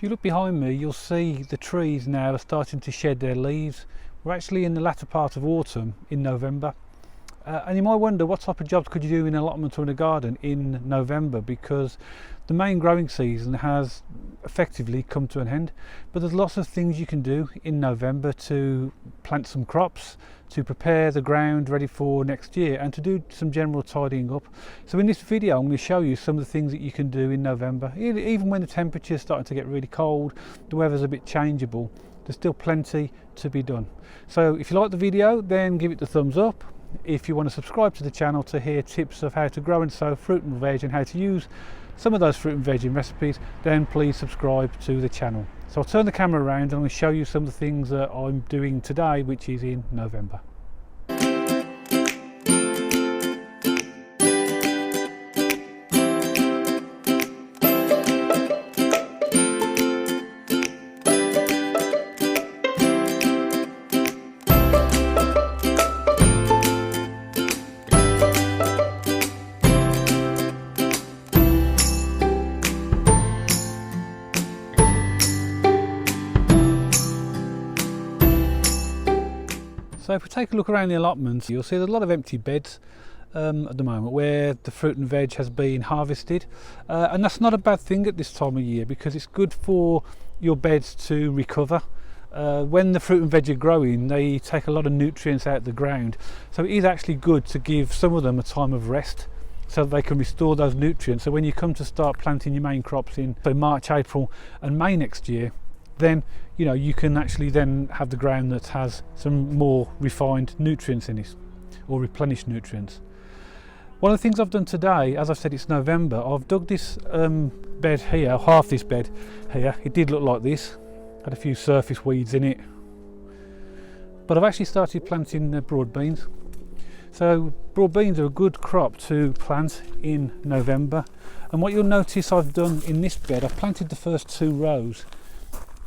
If you look behind me, you'll see the trees now are starting to shed their leaves. We're actually in the latter part of autumn in November. And you might wonder what type of jobs could you do in an allotment or in a garden in November, because the main growing season has effectively come to an end. But there's lots of things you can do in November to plant some crops, to prepare the ground ready for next year, and to do some general tidying up. So in this video I'm going to show you some of the things that you can do in November. Even when the temperature is starting to get really cold, the weather's a bit changeable, there's still plenty to be done. So if you like the video, then give it the thumbs up. If you want to subscribe to the channel to hear tips of how to grow and sow fruit and veg and how to use some of those fruit and veg in recipes, then please subscribe to the channel. So I'll turn the camera around and I'm going to show you some of the things that I'm doing today, which is in November. So if we take a look around the allotments, you'll see there's a lot of empty beds at the moment where the fruit and veg has been harvested, and that's not a bad thing at this time of year, because it's good for your beds to recover. When the fruit and veg are growing, they take a lot of nutrients out of the ground, so it is actually good to give some of them a time of rest so that they can restore those nutrients. So when you come to start planting your main crops in March, April and May next year, then you can actually then have the ground that has some more refined nutrients in it, or replenished nutrients. One of the things I've done today, as I've said, it's November, I've dug this bed here, half this bed here. It did look like this, had a few surface weeds in it, but I've actually started planting broad beans. So broad beans are a good crop to plant in November, and what you'll notice I've done in this bed, I've planted the first 2 rows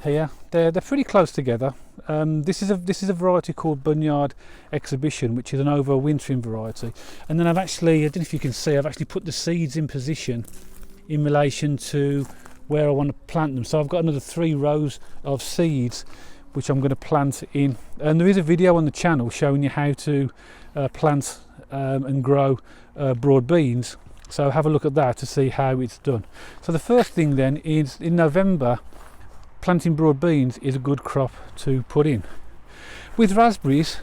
here. They're pretty close together. This is a variety called Bunyard Exhibition, which is an overwintering variety. And then I've actually, I don't know if you can see, I've actually put the seeds in position in relation to where I want to plant them. So I've got another 3 rows of seeds which I'm going to plant in. And there is a video on the channel showing you how to plant and grow broad beans. So have a look at that to see how it's done. So the first thing then is, in November, planting broad beans is a good crop to put in. With raspberries,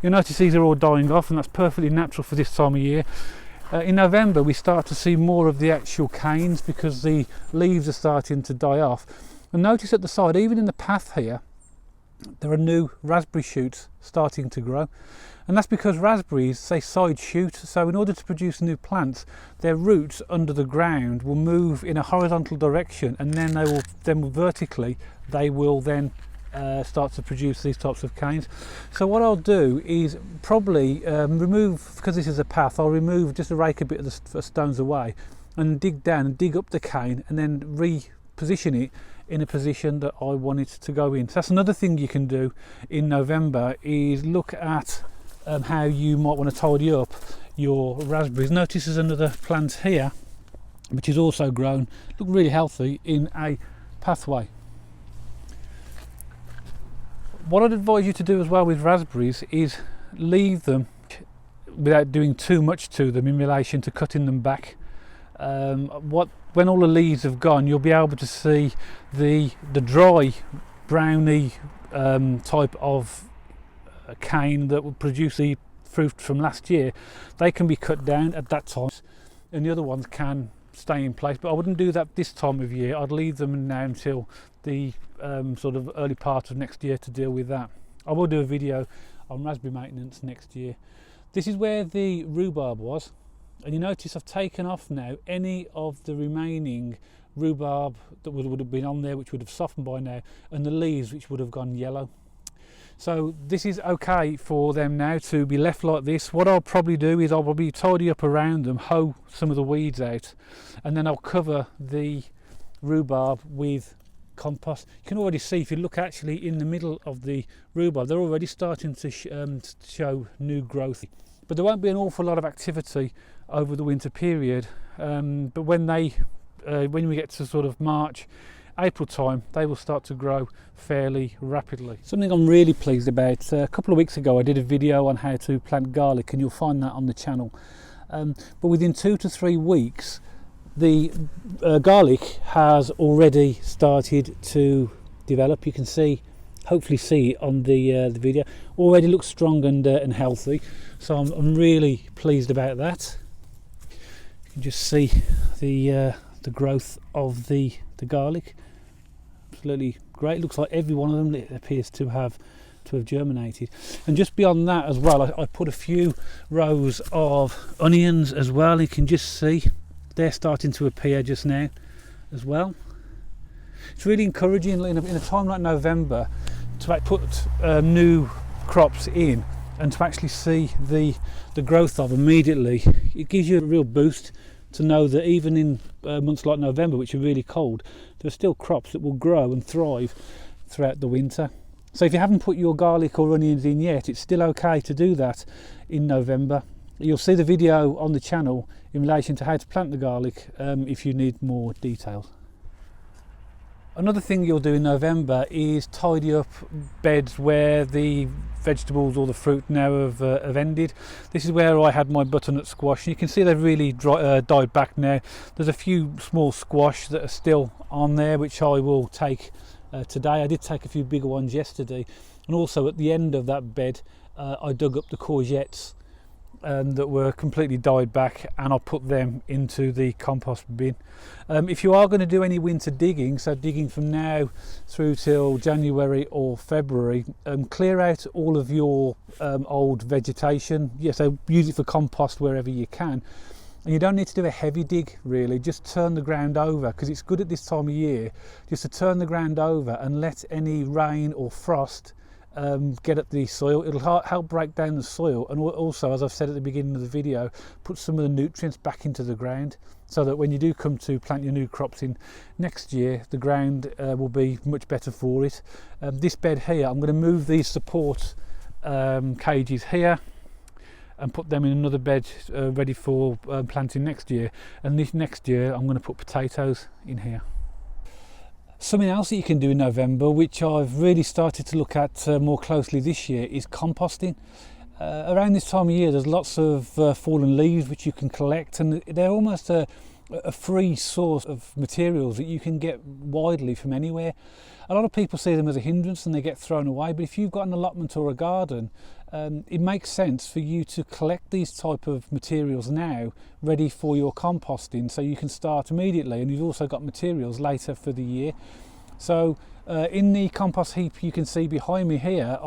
you'll notice these are all dying off, and that's perfectly natural for this time of year. In November we start to see more of the actual canes because the leaves are starting to die off. And notice at the side, even in the path here, there are new raspberry shoots starting to grow, and that's because raspberries, they side shoot. So in order to produce new plants, their roots under the ground will move in a horizontal direction, and then vertically they will then start to produce these types of canes. So what I'll do is probably remove, because this is a path, I'll remove, just to rake a bit of the stones away and dig down and dig up the cane and then reposition it in a position that I want it to go in. So that's another thing you can do in November, is look at how you might want to tidy up your raspberries. Notice there's another plant here which is also grown, look really healthy, in a pathway. What I'd advise you to do as well with raspberries is leave them without doing too much to them in relation to cutting them back. When all the leaves have gone, you'll be able to see the dry browny type of cane that will produce the fruit from last year. They can be cut down at that time, and the other ones can stay in place, but I wouldn't do that this time of year. I'd leave them now until the sort of early part of next year to deal with that. I will do a video on raspberry maintenance next year. This is where the rhubarb was, and you notice I've taken off now any of the remaining rhubarb that would have been on there, which would have softened by now, and the leaves which would have gone yellow. So this is okay for them now to be left like this. What I'll probably do is I'll probably tidy up around them, hoe some of the weeds out, and then I'll cover the rhubarb with compost. You can already see, if you look actually in the middle of the rhubarb, they're already starting to show new growth. But there won't be an awful lot of activity over the winter period. But when we get to sort of March April time they will start to grow fairly rapidly. Something I'm really pleased about, a couple of weeks ago I did a video on how to plant garlic, and you'll find that on the channel. But within 2 to 3 weeks the garlic has already started to develop. You can see, hopefully see it on the video, already looks strong and healthy, so I'm really pleased about that. You can just see the growth of the garlic, absolutely great. Looks like every one of them appears to have germinated. And just beyond that as well, I put a few rows of onions as well. You can just see they're starting to appear just now as well. It's really encouraging in a time like November to put new crops in and to actually see the growth of immediately. It gives you a real boost to know that even in months like November, which are really cold, there are still crops that will grow and thrive throughout the winter. So if you haven't put your garlic or onions in yet, it's still okay to do that in November. You'll see the video on the channel in relation to how to plant the garlic if you need more details. Another thing you'll do in November is tidy up beds where the vegetables or the fruit now have ended. This is where I had my butternut squash. You can see they've really died back now. There's a few small squash that are still on there, which I will take today. I did take a few bigger ones yesterday, and also at the end of that bed I dug up the courgettes that were completely died back, and I'll put them into the compost bin. If you are going to do any winter digging, so digging from now through till January or February, clear out all of your old vegetation. So use it for compost wherever you can. And you don't need to do a heavy dig really, just turn the ground over, because it's good at this time of year just to turn the ground over and let any rain or frost get at the soil. It'll help break down the soil, and also, as I've said at the beginning of the video, put some of the nutrients back into the ground, so that when you do come to plant your new crops in next year, the ground will be much better for it. This bed here, I'm going to move these support cages here and put them in another bed ready for planting next year, and this next year I'm going to put potatoes in here. Something else that you can do in November, which I've really started to look at more closely this year, is composting. Around this time of year there's lots of fallen leaves which you can collect, and they're almost a free source of materials that you can get widely from anywhere. A lot of people see them as a hindrance and they get thrown away, but if you've got an allotment or a garden, it makes sense for you to collect these type of materials now ready for your composting, so you can start immediately, and you've also got materials later for the year. So in the compost heap you can see behind me here,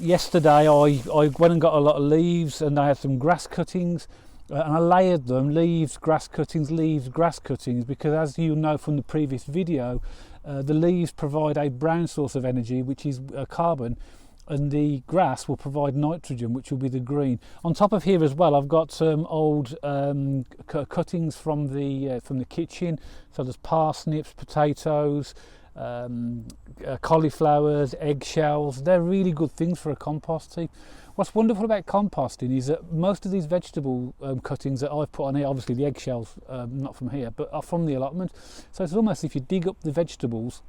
yesterday I went and got a lot of leaves, and I had some grass cuttings, and I layered them, leaves, grass cuttings, because as you know from the previous video, the leaves provide a brown source of energy, which is carbon, and the grass will provide nitrogen, which will be the green. On top of here as well, I've got some old cuttings from the kitchen. So there's parsnips, potatoes, cauliflowers, eggshells. They're really good things for a compost heap. What's wonderful about composting is that most of these vegetable cuttings that I've put on here, obviously the eggshells, not from here, but are from the allotment. So it's almost if you dig up the vegetables,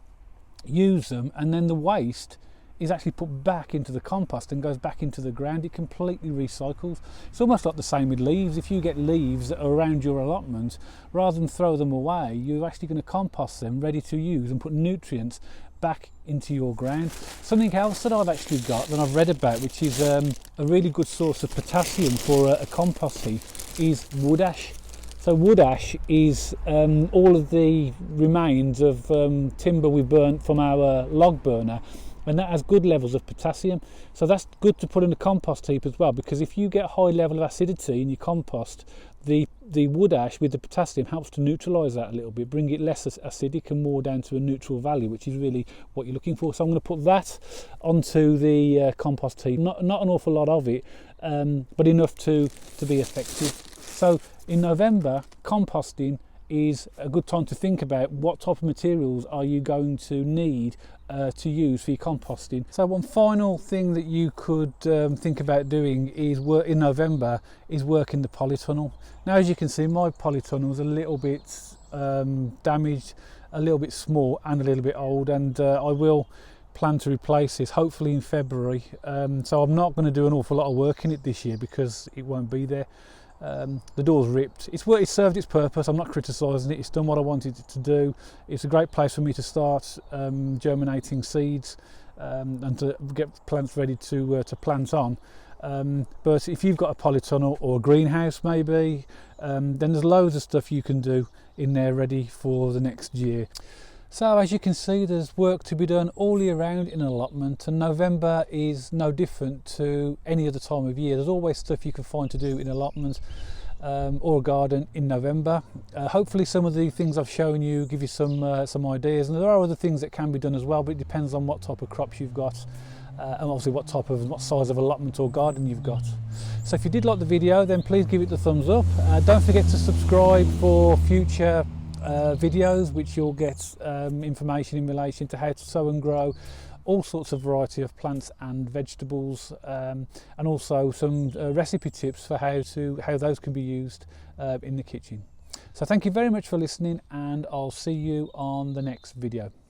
use them, and then the waste is actually put back into the compost and goes back into the ground. It completely recycles. It's almost like the same with leaves. If you get leaves that are around your allotment, rather than throw them away, you're actually going to compost them ready to use and put nutrients back into your ground. Something else that I've actually got that I've read about, which is a really good source of potassium for a compost heap, is wood ash. So wood ash is all of the remains of timber we burnt from our log burner, and that has good levels of potassium. So that's good to put in a compost heap as well, because if you get a high level of acidity in your compost, the wood ash with the potassium helps to neutralise that a little bit, bring it less acidic and more down to a neutral value, which is really what you're looking for. So I'm going to put that onto the compost heap. Not an awful lot of it, but enough to be effective. So in November, composting is a good time to think about what type of materials are you going to need to use for your composting. So one final thing that you could think about doing is work in November is work in the polytunnel. Now, as you can see, my polytunnel is a little bit damaged. a little bit small and a little bit old, and I will plan to replace this hopefully in February. So I'm not going to do an awful lot of work in it this year because it won't be there. The door's ripped. It's served its purpose. I'm not criticising it. It's done what I wanted it to do. It's a great place for me to start germinating seeds and to get plants ready to plant on. But if you've got a polytunnel or a greenhouse maybe, then there's loads of stuff you can do in there ready for the next year. So as you can see, there's work to be done all year round in an allotment, and November is no different to any other time of year. There's always stuff you can find to do in allotments or a garden in November. Hopefully some of the things I've shown you give you some ideas, and there are other things that can be done as well, but it depends on what type of crops you've got and obviously what size of allotment or garden you've got. So if you did like the video, then please give it the thumbs up. Don't forget to subscribe for future videos, which you'll get information in relation to how to sow and grow all sorts of variety of plants and vegetables, and also some recipe tips for how those can be used in the kitchen. So thank you very much for listening, and I'll see you on the next video.